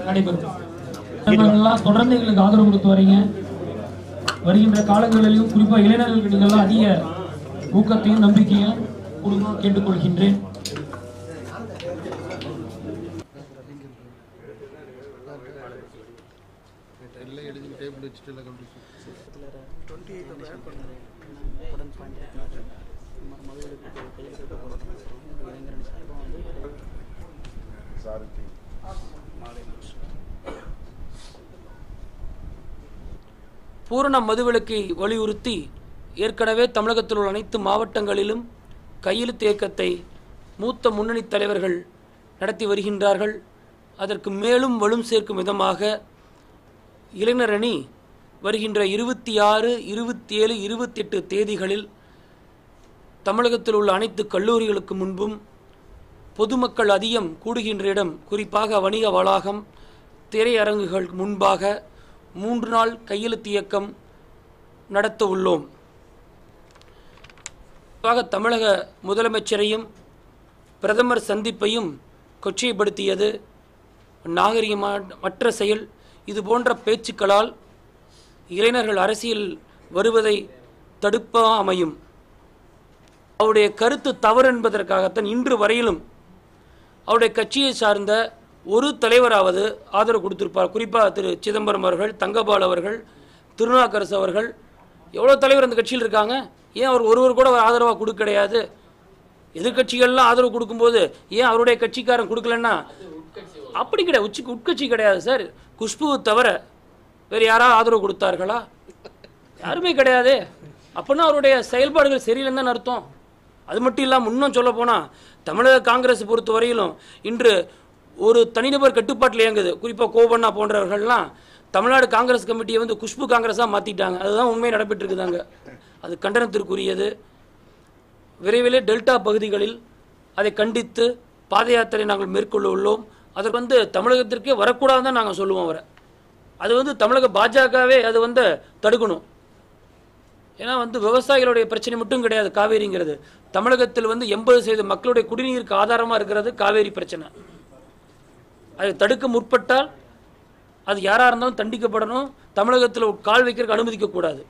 நடைபெறும். தொடர்ந்து எங்களுக்கு ஆதரவு கொடுத்து வரீங்க. வருகின்ற காலங்களிலும் குறிப்பாக இளைஞர்களுக்கு நீங்கள்லாம் அதிக ஊக்கத்தையும் நம்பிக்கையும் கொடுக்க கேட்டுக்கொள்கின்றேன். பூரண மதுவிலக்கை வலியுறுத்தி ஏற்கனவே தமிழகத்தில் உள்ள அனைத்து மாவட்டங்களிலும் கையெழுத்து இயக்கத்தை மூத்த முன்னணி தலைவர்கள் நடத்தி வருகின்றார்கள். அதற்கு மேலும் வலும் சேர்க்கும் விதமாக இளைஞர் அணி வருகின்ற 26, 27, 28 தேதிகளில் தமிழகத்தில் உள்ள அனைத்து கல்லூரிகளுக்கு முன்பும் பொதுமக்கள் அதிகம் கூடுகின்ற இடம், குறிப்பாக வணிக வளாகம், திரையரங்குகள் முன்பாக 3 நாள் கையெழுத்து இயக்கம் நடத்த உள்ளோம். தமிழக முதலமைச்சரையும் பிரதமர் சந்திப்பையும் கொச்சைப்படுத்தியது நாகரிகமற்ற செயல். இது போன்ற பேச்சுக்களால் இளைஞர்கள் அரசியல் வருவதை தடுப்பாக அமையும். அவருடைய கருத்து தவறு என்பதற்காகத்தான் இன்று வரையிலும் அவருடைய கட்சியை சார்ந்த ஒரு தலைவராவது ஆதரவு கொடுத்திருப்பார். குறிப்பாக திரு சிதம்பரம் அவர்கள், தங்கபால் அவர்கள், திருநாக்கரசு அவர்கள், எவ்வளோ தலைவர் அந்த கட்சியில் இருக்காங்க. ஏன் அவர் ஒருவர் கூட ஆதரவாக கொடுக்க கிடையாது? எதிர்கட்சிகள்லாம் ஆதரவு கொடுக்கும்போது ஏன் அவருடைய கட்சிக்காரன் கொடுக்கலன்னா அப்படி கிடையாது. உட்கட்சி கிடையாது சார். குஷ்புவை தவிர வேறு யாராவது ஆதரவு கொடுத்தார்களா? யாருமே கிடையாது. அப்படின்னா அவருடைய செயல்பாடுகள் சரியில்லைன்னு தான் அர்த்தம். அது மட்டும் இல்லாமல் இன்னும் சொல்ல போனால் தமிழக காங்கிரஸ் பொறுத்த வரையிலும் இன்று ஒரு தனிநபர் கட்டுப்பாட்டில் இயங்குது. குறிப்பாக கோபண்ணா போன்றவர்கள்லாம் தமிழ்நாடு காங்கிரஸ் கமிட்டியை வந்து குஷ்பு காங்கிரஸாக மாற்றிட்டாங்க. அதுதான் உண்மை நடைபெற்று இருக்குதாங்க. அது கண்டனத்திற்குரியது. விரைவிலே டெல்டா பகுதிகளில் அதை கண்டித்து பாத யாத்திரை நாங்கள் மேற்கொள்ள உள்ளோம். அதற்கு வந்து தமிழகத்திற்கே வரக்கூடாதுன்னு தான் நாங்கள் சொல்லுவோம். அவரை அது வந்து தமிழக பாஜகவே அது வந்து தடுக்கணும். ஏன்னா வந்து விவசாயிகளுடைய பிரச்சனை மட்டும் கிடையாது காவேரிங்கிறது. தமிழகத்தில் வந்து 80% மக்களுடைய குடிநீருக்கு ஆதாரமாக இருக்கிறது காவேரி பிரச்சனை. அதை தடுக்க முற்பட்டால் அது யாராக இருந்தாலும் தண்டிக்கப்படணும். தமிழகத்தில் கால் வைக்கிறதுக்கு அனுமதிக்கக்கூடாது.